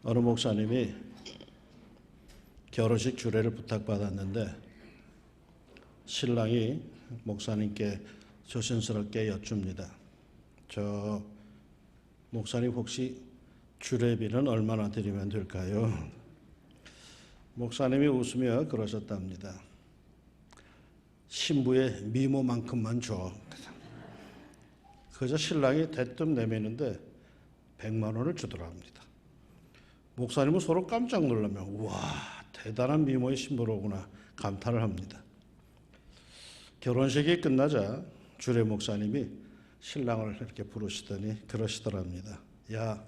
어느 목사님이 결혼식 주례를 부탁받았는데 신랑이 목사님께 조심스럽게 여쭙니다. 저 목사님 혹시 주례비는 얼마나 드리면 될까요? 목사님이 웃으며 그러셨답니다. 신부의 미모만큼만 줘. 그저 신랑이 대뜸 내미는데 100만 원을 주더라 합니다. 목사님은 서로 깜짝 놀라며 와 대단한 미모의 신부로구나 감탄을 합니다. 결혼식이 끝나자 주례 목사님이 신랑을 이렇게 부르시더니 그러시더랍니다. 야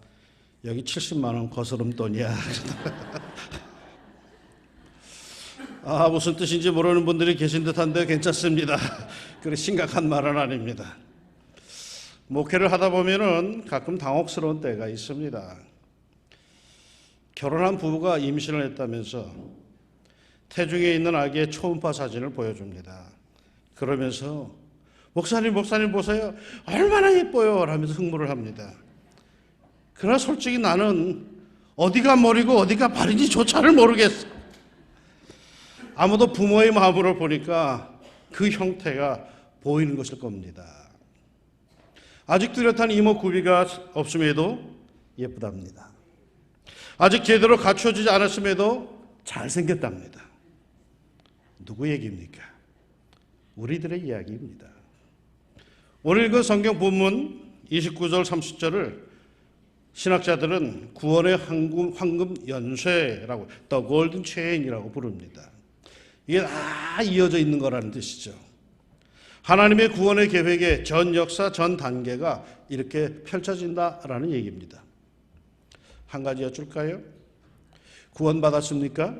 여기 70만 원 거스름돈이야. 아 무슨 뜻인지 모르는 분들이 계신 듯한데 괜찮습니다. 그래 심각한 말은 아닙니다. 목회를 하다 보면은 가끔 당혹스러운 때가 있습니다. 결혼한 부부가 임신을 했다면서 태중에 있는 아기의 초음파 사진을 보여줍니다. 그러면서 목사님 보세요. 얼마나 예뻐요. 라면서 흥분을 합니다. 그러나 솔직히 나는 어디가 머리고 어디가 발인지 조차를 모르겠어. 아무도 부모의 마음으로 보니까 그 형태가 보이는 것일 겁니다. 아직 뚜렷한 이목구비가 없음에도 예쁘답니다. 아직 제대로 갖춰지지 않았음에도 잘생겼답니다. 누구 얘기입니까? 우리들의 이야기입니다. 오늘 읽은 성경 본문 29절 30절을 신학자들은 구원의 황금 연쇄라고 The Golden Chain이라고 부릅니다. 이게 다 이어져 있는 거라는 뜻이죠. 하나님의 구원의 계획의 전 역사, 전 단계가 이렇게 펼쳐진다라는 얘기입니다. 한 가지 여쭐까요? 구원받았습니까?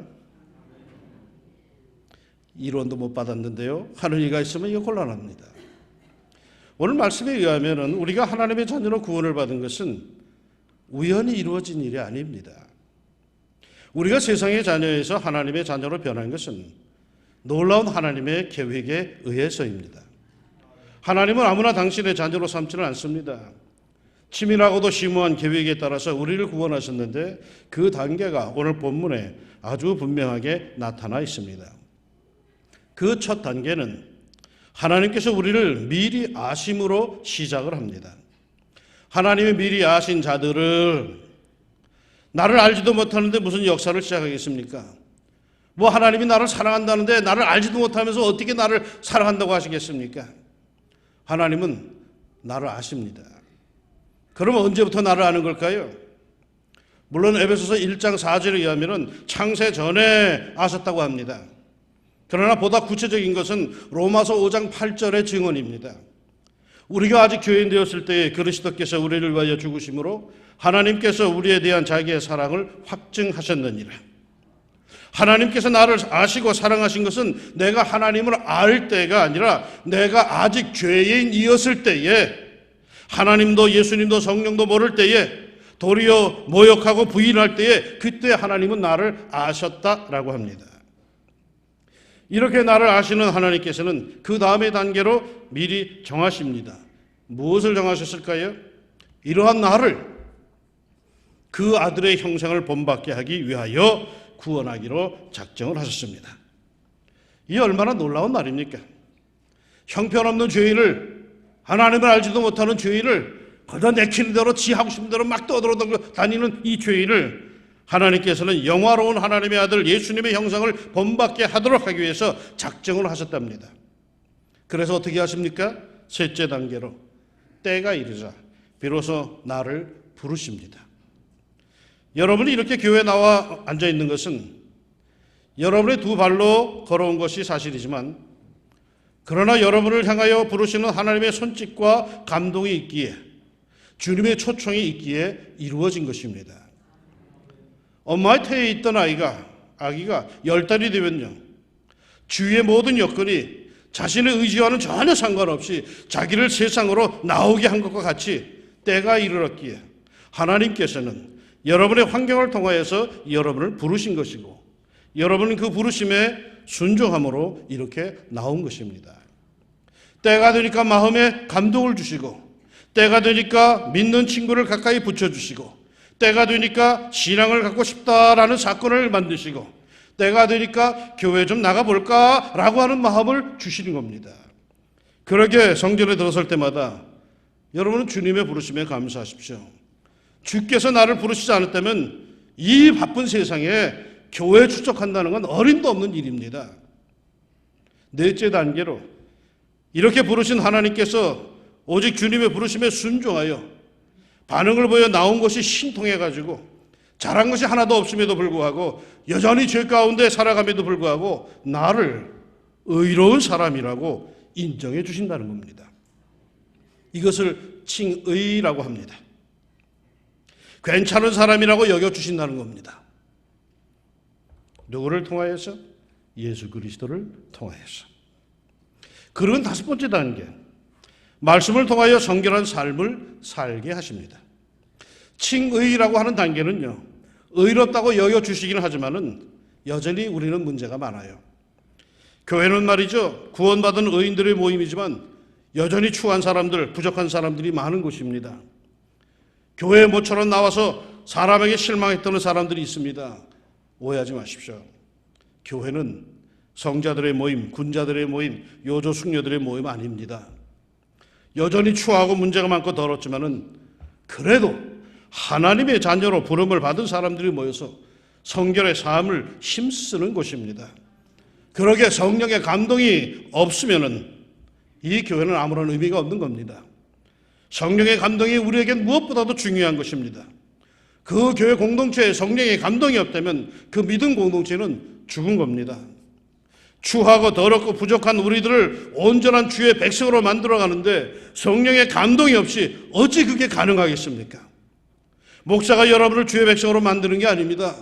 이론도 못 받았는데요. 하는 이가 있으면 이거 곤란합니다. 오늘 말씀에 의하면 우리가 하나님의 자녀로 구원을 받은 것은 우연히 이루어진 일이 아닙니다. 우리가 세상의 자녀에서 하나님의 자녀로 변한 것은 놀라운 하나님의 계획에 의해서입니다. 하나님은 아무나 당신의 자녀로 삼지는 않습니다. 치밀하고도 심오한 계획에 따라서 우리를 구원하셨는데 그 단계가 오늘 본문에 아주 분명하게 나타나 있습니다. 그 첫 단계는 하나님께서 우리를 미리 아심으로 시작을 합니다. 하나님이 미리 아신 자들을 나를 알지도 못하는데 무슨 역사를 시작하겠습니까? 뭐 하나님이 나를 사랑한다는데 나를 알지도 못하면서 어떻게 나를 사랑한다고 하시겠습니까? 하나님은 나를 아십니다. 그러면 언제부터 나를 아는 걸까요? 물론 에베소서 1장 4절에 의하면 창세 전에 아셨다고 합니다. 그러나 보다 구체적인 것은 로마서 5장 8절의 증언입니다. 우리가 아직 교인 되었을 때에 그리스도께서 우리를 위하여 죽으심으로 하나님께서 우리에 대한 자기의 사랑을 확증하셨느니라. 하나님께서 나를 아시고 사랑하신 것은 내가 하나님을 알 때가 아니라 내가 아직 죄인이었을 때에 하나님도 예수님도 성령도 모를 때에 도리어 모욕하고 부인할 때에 그때 하나님은 나를 아셨다라고 합니다. 이렇게 나를 아시는 하나님께서는 그 다음의 단계로 미리 정하십니다. 무엇을 정하셨을까요? 이러한 나를 그 아들의 형상을 본받게 하기 위하여 구원하기로 작정을 하셨습니다. 이 얼마나 놀라운 말입니까? 형편없는 죄인을 하나님을 알지도 못하는 죄인을 거기다 내키는 대로 지 하고 싶은 대로 막 떠들어다니는 다니는 이 죄인을 하나님께서는 영화로운 하나님의 아들 예수님의 형상을 본받게 하도록 하기 위해서 작정을 하셨답니다. 그래서 어떻게 하십니까? 셋째 단계로 때가 이르자 비로소 나를 부르십니다. 여러분이 이렇게 교회에 나와 앉아있는 것은 여러분의 두 발로 걸어온 것이 사실이지만 그러나 여러분을 향하여 부르시는 하나님의 손짓과 감동이 있기에 주님의 초청이 있기에 이루어진 것입니다. 엄마의 태에 있던 아기가 10달이 되면요. 주위의 모든 여건이 자신의 의지와는 전혀 상관없이 자기를 세상으로 나오게 한 것과 같이 때가 이르렀기에 하나님께서는 여러분의 환경을 통하여서 여러분을 부르신 것이고 여러분은 그 부르심에 순종함으로 이렇게 나온 것입니다. 때가 되니까 마음에 감동을 주시고 때가 되니까 믿는 친구를 가까이 붙여주시고 때가 되니까 신앙을 갖고 싶다라는 사건을 만드시고 때가 되니까 교회 좀 나가볼까라고 하는 마음을 주시는 겁니다. 그렇게 성전에 들어설 때마다 여러분은 주님의 부르심에 감사하십시오. 주께서 나를 부르시지 않았다면 이 바쁜 세상에 교회에 출석한다는 건 어림도 없는 일입니다. 넷째 단계로 이렇게 부르신 하나님께서 오직 주님의 부르심에 순종하여 반응을 보여 나온 것이 신통해가지고 잘한 것이 하나도 없음에도 불구하고 여전히 죄 가운데 살아감에도 불구하고 나를 의로운 사람이라고 인정해 주신다는 겁니다. 이것을 칭의라고 합니다. 괜찮은 사람이라고 여겨주신다는 겁니다. 누구를 통하여서? 예수 그리스도를 통하여서. 그런 다섯 번째 단계, 말씀을 통하여 성결한 삶을 살게 하십니다. 칭의라고 하는 단계는요, 의롭다고 여겨주시기는 하지만은 여전히 우리는 문제가 많아요. 교회는 말이죠, 구원받은 의인들의 모임이지만 여전히 추한 사람들, 부족한 사람들이 많은 곳입니다. 교회에 모처럼 나와서 사람에게 실망했던 사람들이 있습니다. 오해하지 마십시오. 교회는 성자들의 모임, 군자들의 모임, 요조 숙녀들의 모임 아닙니다. 여전히 추하고 문제가 많고 더럽지만은 그래도 하나님의 자녀로 부름을 받은 사람들이 모여서 성결의 삶을 힘쓰는 곳입니다. 그러게 성령의 감동이 없으면은 이 교회는 아무런 의미가 없는 겁니다. 성령의 감동이 우리에겐 무엇보다도 중요한 것입니다. 그 교회 공동체에 성령의 감동이 없다면 그 믿음 공동체는 죽은 겁니다. 추하고 더럽고 부족한 우리들을 온전한 주의 백성으로 만들어가는데 성령의 감동이 없이 어찌 그게 가능하겠습니까? 목사가 여러분을 주의 백성으로 만드는 게 아닙니다.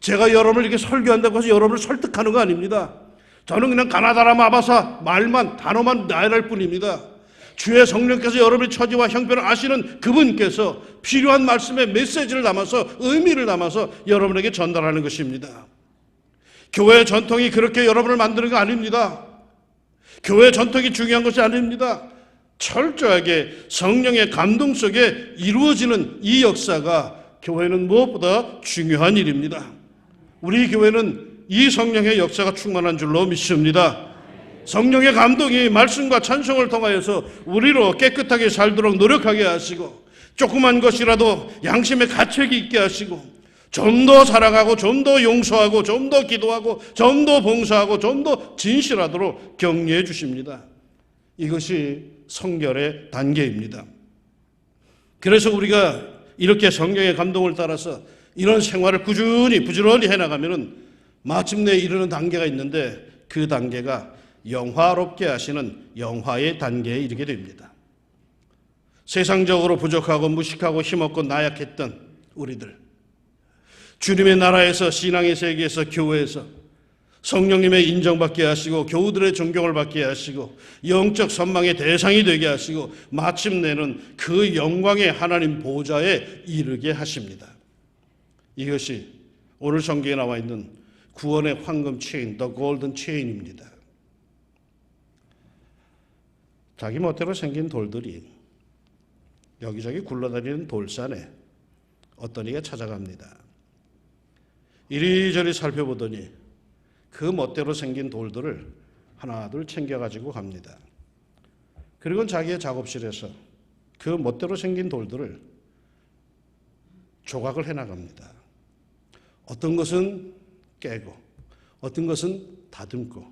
제가 여러분을 이렇게 설교한다고 해서 여러분을 설득하는 거 아닙니다. 저는 그냥 가나다라 마바사 말만 단어만 나열할 뿐입니다. 주의 성령께서 여러분의 처지와 형편을 아시는 그분께서 필요한 말씀의 메시지를 담아서 의미를 담아서 여러분에게 전달하는 것입니다. 교회의 전통이 그렇게 여러분을 만드는 거 아닙니다. 교회의 전통이 중요한 것이 아닙니다. 철저하게 성령의 감동 속에 이루어지는 이 역사가 교회는 무엇보다 중요한 일입니다. 우리 교회는 이 성령의 역사가 충만한 줄로 믿습니다. 성령의 감동이 말씀과 찬송을 통하여서 우리로 깨끗하게 살도록 노력하게 하시고 조그만 것이라도 양심의 가책이 있게 하시고 좀 더 사랑하고 좀 더 용서하고 좀 더 기도하고 좀 더 봉사하고 좀 더 진실하도록 격려해 주십니다. 이것이 성결의 단계입니다. 그래서 우리가 이렇게 성령의 감동을 따라서 이런 생활을 부지런히 해나가면 마침내 이르는 단계가 있는데 그 단계가 영화롭게 하시는 영화의 단계에 이르게 됩니다. 세상적으로 부족하고 무식하고 힘없고 나약했던 우리들, 주님의 나라에서 신앙의 세계에서 교회에서 성령님의 인정받게 하시고 교우들의 존경을 받게 하시고 영적 선망의 대상이 되게 하시고 마침내는 그 영광의 하나님 보좌에 이르게 하십니다. 이것이 오늘 성경에 나와 있는 구원의 황금 체인, The Golden Chain입니다. 자기 멋대로 생긴 돌들이 여기저기 굴러다니는 돌산에 어떤 이가 찾아갑니다. 이리저리 살펴보더니 그 멋대로 생긴 돌들을 하나둘 챙겨가지고 갑니다. 그리고 자기의 작업실에서 그 멋대로 생긴 돌들을 조각을 해나갑니다. 어떤 것은 깨고 어떤 것은 다듬고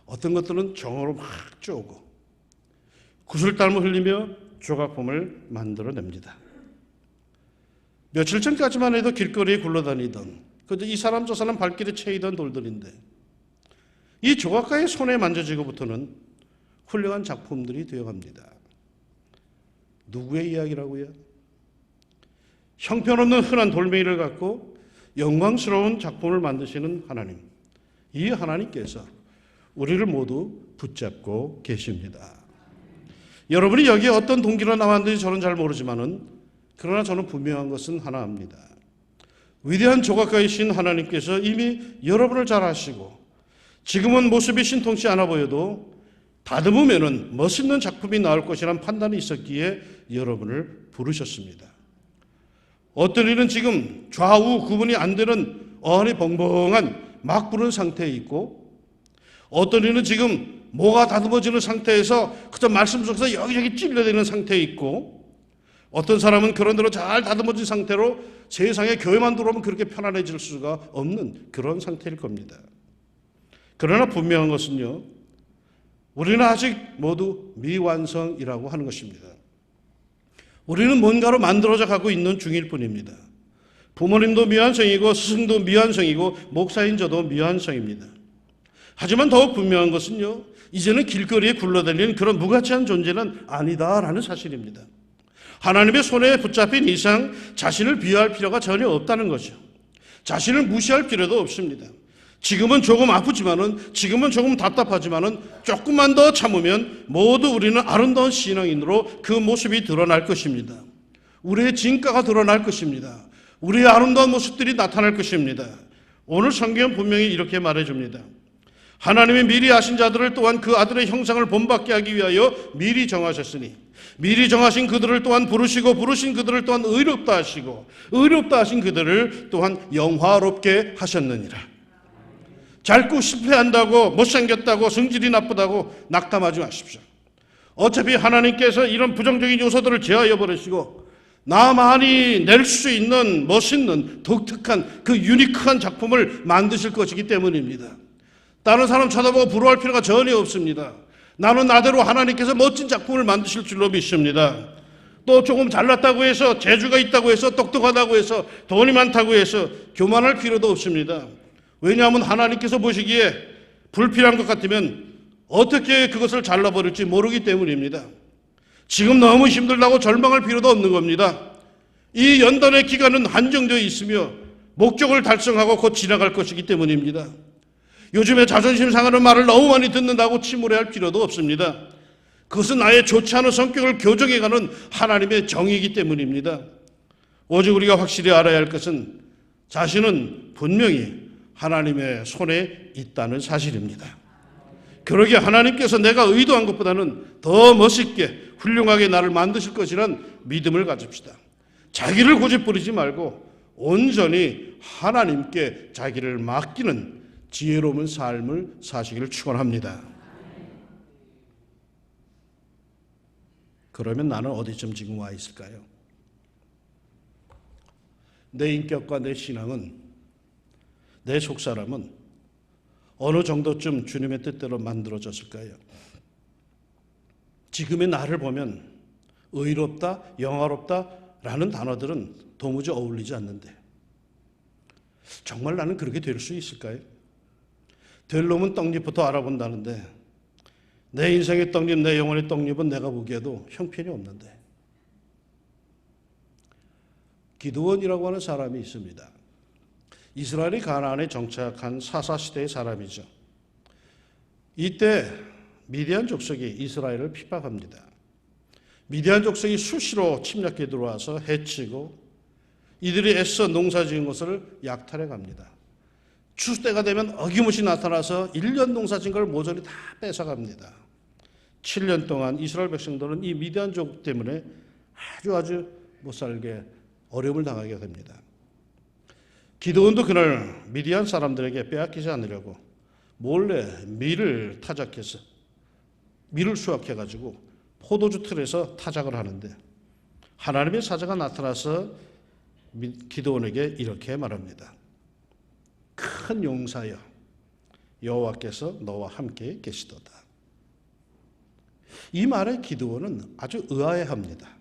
어떤 것들은 정으로 막 쪼고 구슬땀을 흘리며 조각품을 만들어냅니다. 며칠 전까지만 해도 길거리에 굴러다니던 그저 이 사람 저 사람 발길에 채이던 돌들인데 이 조각가의 손에 만져지고부터는 훌륭한 작품들이 되어갑니다. 누구의 이야기라고요? 형편없는 흔한 돌멩이를 갖고 영광스러운 작품을 만드시는 하나님, 이 하나님께서 우리를 모두 붙잡고 계십니다. 여러분이 여기에 어떤 동기로 나왔는지 저는 잘 모르지만은 그러나 저는 분명한 것은 하나 압니다. 위대한 조각가이신 하나님께서 이미 여러분을 잘 아시고 지금은 모습이 신통치 않아 보여도 다듬으면은 멋있는 작품이 나올 것이라는 판단이 있었기에 여러분을 부르셨습니다. 어떤 이는 지금 좌우 구분이 안 되는 어안이 벙벙한 막 부른 상태에 있고, 어떤 이는 지금 모가 다듬어지는 상태에서 그저 말씀 속에서 여기저기 찔려대는 상태에 있고, 어떤 사람은 그런 대로 잘 다듬어진 상태로 세상에 교회만 들어오면 그렇게 편안해질 수가 없는 그런 상태일 겁니다. 그러나 분명한 것은요, 우리는 아직 모두 미완성이라고 하는 것입니다. 우리는 뭔가로 만들어져 가고 있는 중일 뿐입니다. 부모님도 미완성이고 스승도 미완성이고 목사인 저도 미완성입니다. 하지만 더욱 분명한 것은요, 이제는 길거리에 굴러다니는 그런 무가치한 존재는 아니다라는 사실입니다. 하나님의 손에 붙잡힌 이상 자신을 비하할 필요가 전혀 없다는 거죠. 자신을 무시할 필요도 없습니다. 지금은 조금 아프지만은, 지금은 조금 답답하지만은 조금만 더 참으면 모두 우리는 아름다운 신앙인으로 그 모습이 드러날 것입니다. 우리의 진가가 드러날 것입니다. 우리의 아름다운 모습들이 나타날 것입니다. 오늘 성경은 분명히 이렇게 말해줍니다. 하나님이 미리 아신 자들을 또한 그 아들의 형상을 본받게 하기 위하여 미리 정하셨으니 미리 정하신 그들을 또한 부르시고 부르신 그들을 또한 의롭다 하시고 의롭다 하신 그들을 또한 영화롭게 하셨느니라. 자꾸 실패한다고, 못생겼다고, 성질이 나쁘다고 낙담하지 마십시오. 어차피 하나님께서 이런 부정적인 요소들을 제하여 버리시고 나만이 낼 수 있는 멋있는 독특한 그 유니크한 작품을 만드실 것이기 때문입니다. 다른 사람 쳐다보고 부러워할 필요가 전혀 없습니다. 나는 나대로 하나님께서 멋진 작품을 만드실 줄로 믿습니다. 또 조금 잘났다고 해서, 재주가 있다고 해서, 똑똑하다고 해서, 돈이 많다고 해서 교만할 필요도 없습니다. 왜냐하면 하나님께서 보시기에 불필요한 것 같으면 어떻게 그것을 잘라버릴지 모르기 때문입니다. 지금 너무 힘들다고 절망할 필요도 없는 겁니다. 이 연단의 기간은 한정되어 있으며 목적을 달성하고 곧 지나갈 것이기 때문입니다. 요즘에 자존심 상하는 말을 너무 많이 듣는다고 침울해할 필요도 없습니다. 그것은 나의 좋지 않은 성격을 교정해가는 하나님의 정의이기 때문입니다. 오직 우리가 확실히 알아야 할 것은 자신은 분명히 하나님의 손에 있다는 사실입니다. 그러기에 하나님께서 내가 의도한 것보다는 더 멋있게 훌륭하게 나를 만드실 것이란 믿음을 가집시다. 자기를 고집부리지 말고 온전히 하나님께 자기를 맡기는 지혜로운 삶을 사시기를 축원합니다. 그러면 나는 어디쯤 지금 와 있을까요? 내 인격과 내 신앙은, 내 속사람은 어느 정도쯤 주님의 뜻대로 만들어졌을까요? 지금의 나를 보면 의롭다, 영화롭다라는 단어들은 도무지 어울리지 않는데 정말 나는 그렇게 될 수 있을까요? 될 놈은 떡잎부터 알아본다는데 내 인생의 떡잎, 내 영혼의 떡잎은 내가 보기에도 형편이 없는데. 기드온이라고 하는 사람이 있습니다. 이스라엘이 가나안에 정착한 사사시대의 사람이죠. 이때 미디안 족속이 이스라엘을 핍박합니다. 미디안 족속이 수시로 침략해 들어와서 해치고 이들이 애써 농사 지은 것을 약탈해 갑니다. 추수때가 되면 어김없이 나타나서 1년 농사 지은 걸 모조리 다 뺏어갑니다. 7년 동안 이스라엘 백성들은 이 미디안족 때문에 아주 못살게 어려움을 당하게 됩니다. 기드온도 그날 미디안 사람들에게 빼앗기지 않으려고 몰래 밀을 타작해서 밀을 수확해가지고 포도주 틀에서 타작을 하는데 하나님의 사자가 나타나서 기드온에게 이렇게 말합니다. 큰 용사여, 여호와께서 너와 함께 계시도다. 이 말에 기드온은 아주 의아해합니다.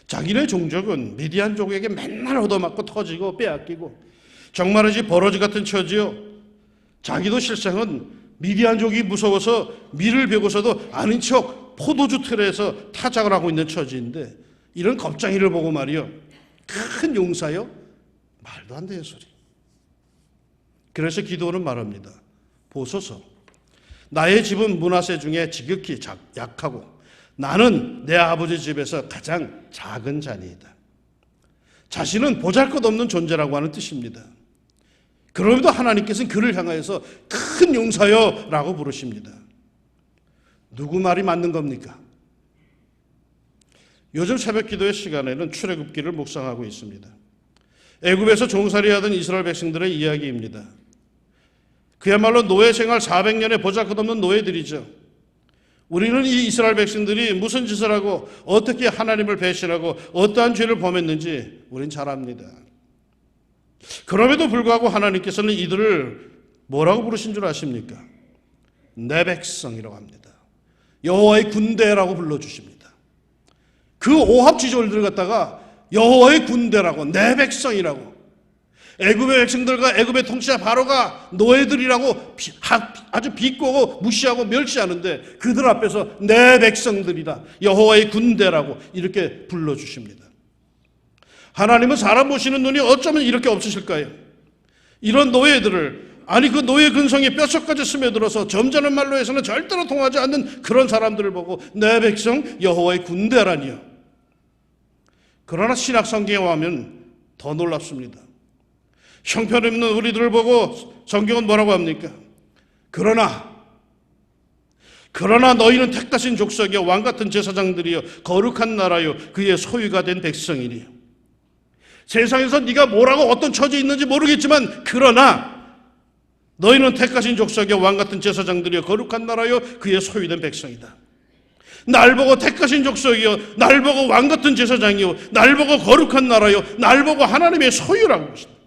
자기네 종족은 미디안족에게 맨날 얻어맞고 터지고 빼앗기고 정말이지 버러지 같은 처지요. 자기도 실상은 미디안족이 무서워서 밀을 베고서도 아닌 척 포도주 틀에서 타작을 하고 있는 처지인데 이런 겁쟁이를 보고 말이요. 큰 용사요? 말도 안 되는 소리. 그래서 기드온은 말합니다. 보소서, 나의 집은 므낫세 중에 지극히 약하고 나는 내 아버지 집에서 가장 작은 자니이다. 자신은 보잘것없는 존재라고 하는 뜻입니다. 그럼에도 하나님께서는 그를 향하여서 큰 용사여 라고 부르십니다. 누구 말이 맞는 겁니까? 요즘 새벽 기도의 시간에는 출애굽기를 묵상하고 있습니다. 애굽에서 종살이하던 이스라엘 백성들의 이야기입니다. 그야말로 노예 생활 400년의 보잘것없는 노예들이죠. 우리는 이 이스라엘 백성들이 무슨 짓을 하고 어떻게 하나님을 배신하고 어떠한 죄를 범했는지 우린 잘 압니다. 그럼에도 불구하고 하나님께서는 이들을 뭐라고 부르신 줄 아십니까? 내 백성이라고 합니다. 여호와의 군대라고 불러주십니다. 그 오합지졸들을 갖다가 여호와의 군대라고, 내 백성이라고, 애굽의 백성들과 애굽의 통치자 바로가 노예들이라고 아주 비꼬고 무시하고 멸시하는데 그들 앞에서 내 백성들이다, 여호와의 군대라고 이렇게 불러주십니다. 하나님은 사람 보시는 눈이 어쩌면 이렇게 없으실까요? 이런 노예들을, 아니 그 노예 근성에 뼛속까지 스며들어서 점잖은 말로 해서는 절대로 통하지 않는 그런 사람들을 보고 내 백성 여호와의 군대라니요. 그러나 신약 성경에 와면 더 놀랍습니다. 형편없는 우리들을 보고 성경은 뭐라고 합니까? 그러나 너희는 택하신 족속이요 왕같은 제사장들이요 거룩한 나라요 그의 소유가 된 백성이니. 세상에서 네가 뭐라고 어떤 처지에 있는지 모르겠지만 그러나 너희는 택하신 족속이요 왕같은 제사장들이요 거룩한 나라요 그의 소유된 백성이다. 날 보고 택하신 족속이요, 날 보고 왕같은 제사장이요, 날 보고 거룩한 나라요, 날 보고 하나님의 소유라고 하십니다.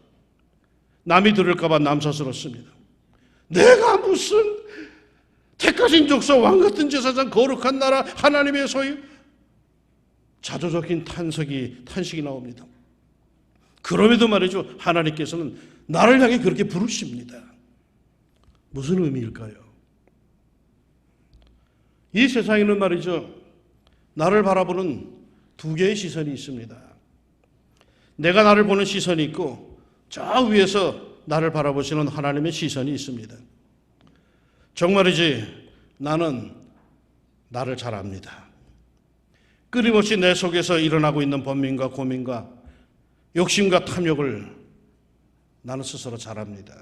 남이 들을까봐 남사스럽습니다. 내가 무슨 택하신 족속, 왕같은 제사장, 거룩한 나라, 하나님의 소유? 자조적인 탄식이 나옵니다. 그럼에도 말이죠, 하나님께서는 나를 향해 그렇게 부르십니다. 무슨 의미일까요? 이 세상에는 말이죠, 나를 바라보는 두 개의 시선이 있습니다. 내가 나를 보는 시선이 있고 저 위에서 나를 바라보시는 하나님의 시선이 있습니다. 정말이지 나는 나를 잘 압니다. 끊임없이 내 속에서 일어나고 있는 번민과 고민과 욕심과 탐욕을 나는 스스로 잘 압니다.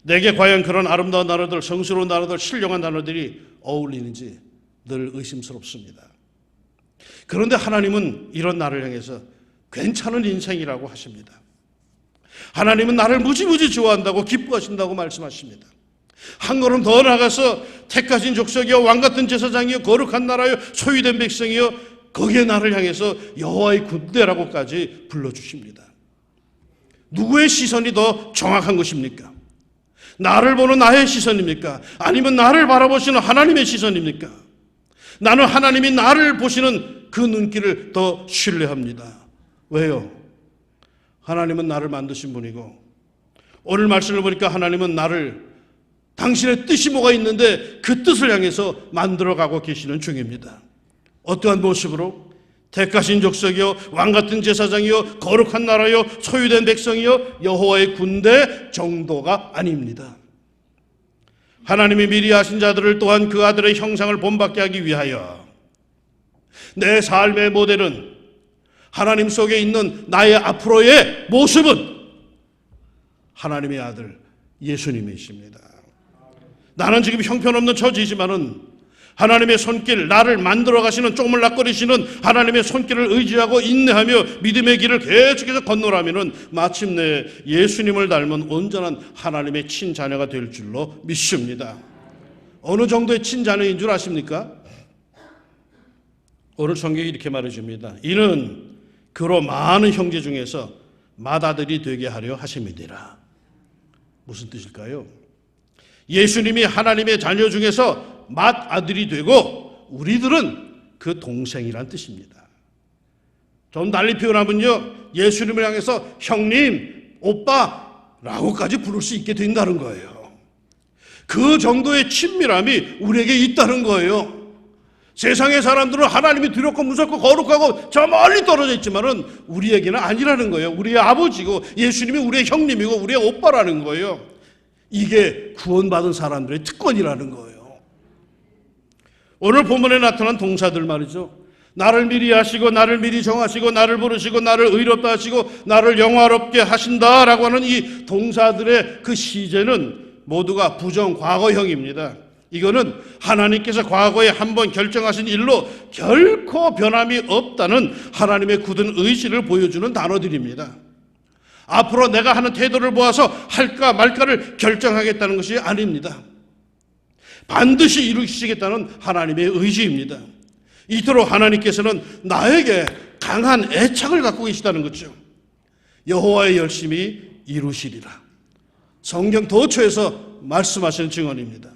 내게 과연 그런 아름다운 단어들, 성스러운 단어들, 신령한 단어들이 어울리는지 늘 의심스럽습니다. 그런데 하나님은 이런 나를 향해서 괜찮은 인생이라고 하십니다. 하나님은 나를 무지무지 좋아한다고 기뻐하신다고 말씀하십니다. 한 걸음 더 나가서 택하신 족속이요 왕같은 제사장이요 거룩한 나라요 소유된 백성이요 거기에 나를 향해서 여호와의 군대라고까지 불러주십니다. 누구의 시선이 더 정확한 것입니까? 나를 보는 나의 시선입니까? 아니면 나를 바라보시는 하나님의 시선입니까? 나는 하나님이 나를 보시는 그 눈길을 더 신뢰합니다. 왜요? 하나님은 나를 만드신 분이고 오늘 말씀을 보니까 하나님은 나를 당신의 뜻이 뭐가 있는데 그 뜻을 향해서 만들어가고 계시는 중입니다. 어떠한 모습으로? 택하신 족속이요 왕같은 제사장이요 거룩한 나라요 소유된 백성이요 여호와의 군대 정도가 아닙니다. 하나님이 미리 하신 자들을 또한 그 아들의 형상을 본받게 하기 위하여 내 삶의 모델은 하나님 속에 있는 나의 앞으로의 모습은 하나님의 아들 예수님이십니다. 나는 지금 형편없는 처지이지만은 하나님의 손길, 나를 만들어 가시는 쪼물락거리시는 하나님의 손길을 의지하고 인내하며 믿음의 길을 계속해서 건너라면은 마침내 예수님을 닮은 온전한 하나님의 친자녀가 될 줄로 믿습니다. 어느 정도의 친자녀인 줄 아십니까? 오늘 성경이 이렇게 말해줍니다. 이는 그로 많은 형제 중에서 맏아들이 되게 하려 하심이니라. 무슨 뜻일까요? 예수님이 하나님의 자녀 중에서 맏아들이 되고 우리들은 그 동생이란 뜻입니다. 좀 달리 표현하면요, 예수님을 향해서 형님, 오빠라고까지 부를 수 있게 된다는 거예요. 그 정도의 친밀함이 우리에게 있다는 거예요. 세상의 사람들은 하나님이 두렵고 무섭고 거룩하고 저 멀리 떨어져 있지만은 우리에게는 아니라는 거예요. 우리의 아버지고 예수님이 우리의 형님이고 우리의 오빠라는 거예요. 이게 구원받은 사람들의 특권이라는 거예요. 오늘 본문에 나타난 동사들 말이죠. 나를 미리 하시고 나를 미리 정하시고 나를 부르시고 나를 의롭다 하시고 나를 영화롭게 하신다라고 하는 이 동사들의 그 시제는 모두가 부정 과거형입니다. 이거는 하나님께서 과거에 한번 결정하신 일로 결코 변함이 없다는 하나님의 굳은 의지를 보여주는 단어들입니다. 앞으로 내가 하는 태도를 보아서 할까 말까를 결정하겠다는 것이 아닙니다. 반드시 이루시겠다는 하나님의 의지입니다. 이토록 하나님께서는 나에게 강한 애착을 갖고 계시다는 거죠. 여호와의 열심히 이루시리라. 성경 도처에서 말씀하시는 증언입니다.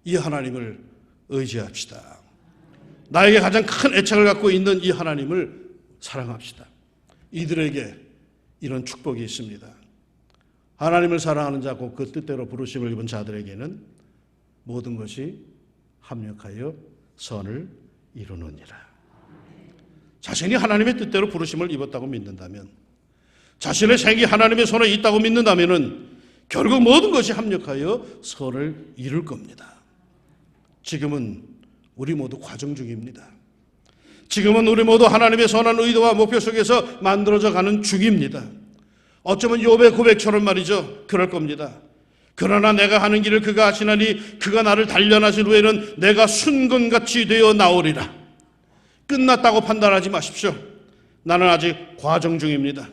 이 하나님을 의지합시다. 나에게 가장 큰 애착을 갖고 있는 이 하나님을 사랑합시다. 이들에게 이런 축복이 있습니다. 하나님을 사랑하는 자고 그 뜻대로 부르심을 입은 자들에게는 모든 것이 합력하여 선을 이루느니라. 자신이 하나님의 뜻대로 부르심을 입었다고 믿는다면, 자신의 생이 하나님의 손에 있다고 믿는다면 결국 모든 것이 합력하여 선을 이룰 겁니다. 지금은 우리 모두 과정 중입니다. 지금은 우리 모두 하나님의 선한 의도와 목표 속에서 만들어져 가는 중입니다. 어쩌면 욥의 고백처럼 말이죠. 그럴 겁니다. 그러나 내가 하는 길을 그가 아시나니 그가 나를 단련하신 후에는 내가 순금같이 되어 나오리라. 끝났다고 판단하지 마십시오. 나는 아직 과정 중입니다.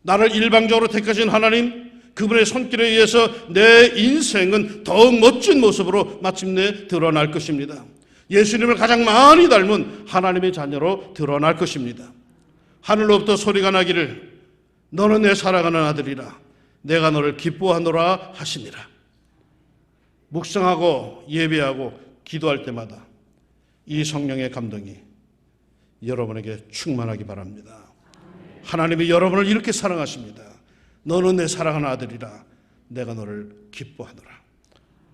나를 일방적으로 택하신 하나님, 그분의 손길에 의해서 내 인생은 더욱 멋진 모습으로 마침내 드러날 것입니다. 예수님을 가장 많이 닮은 하나님의 자녀로 드러날 것입니다. 하늘로부터 소리가 나기를 너는 내 사랑하는 아들이라 내가 너를 기뻐하노라 하시니라. 묵상하고 예배하고 기도할 때마다 이 성령의 감동이 여러분에게 충만하기 바랍니다. 하나님이 여러분을 이렇게 사랑하십니다. 너는 내 사랑하는 아들이라 내가 너를 기뻐하노라.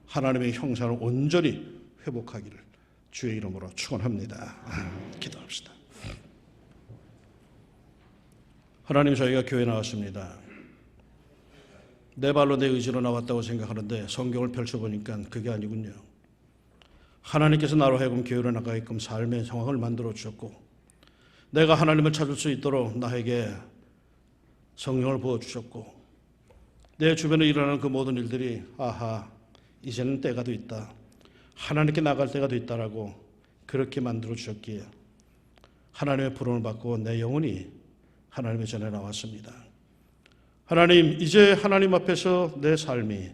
하나님의 형상을 온전히 회복하기를 주의 이름으로 축원합니다. 기도합시다. 하나님, 저희가 교회 나왔습니다. 내 발로 내 의지로 나왔다고 생각하는데 성경을 펼쳐보니까 그게 아니군요. 하나님께서 나로 하여금 교회로 나가게끔 삶의 상황을 만들어 주셨고, 내가 하나님을 찾을 수 있도록 나에게 성령을 부어주셨고, 내 주변에 일어나는 그 모든 일들이 아하, 이제는 때가 됐다, 하나님께 나갈 때가 됐다라고 그렇게 만들어 주셨기에 하나님의 부름을 받고 내 영혼이 하나님의 전에 나왔습니다. 하나님, 이제 하나님 앞에서 내 삶이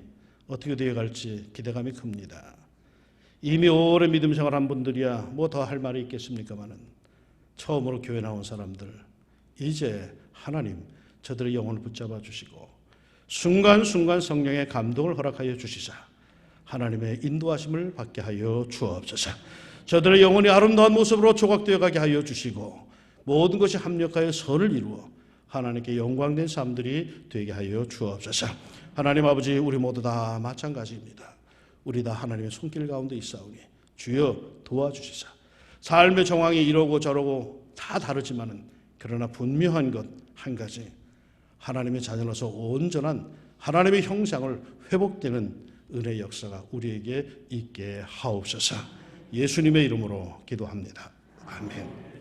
어떻게 되어갈지 기대감이 큽니다. 이미 오래 믿음 생활한 분들이야 뭐 더 할 말이 있겠습니까마는, 처음으로 교회 나온 사람들, 이제 하나님 저들의 영혼을 붙잡아 주시고 순간순간 성령의 감동을 허락하여 주시자 하나님의 인도하심을 받게 하여 주옵소서. 저들의 영혼이 아름다운 모습으로 조각되어 가게 하여 주시고 모든 것이 합력하여 선을 이루어 하나님께 영광된 삶들이 되게 하여 주옵소서. 하나님 아버지, 우리 모두 다 마찬가지입니다. 우리 다 하나님의 손길 가운데 있사오니 주여 도와주시사. 삶의 정황이 이러고 저러고 다 다르지만은 그러나 분명한 것 한 가지, 하나님의 자녀로서 온전한 하나님의 형상을 회복되는 은혜의 역사가 우리에게 있게 하옵소서. 예수님의 이름으로 기도합니다. 아멘.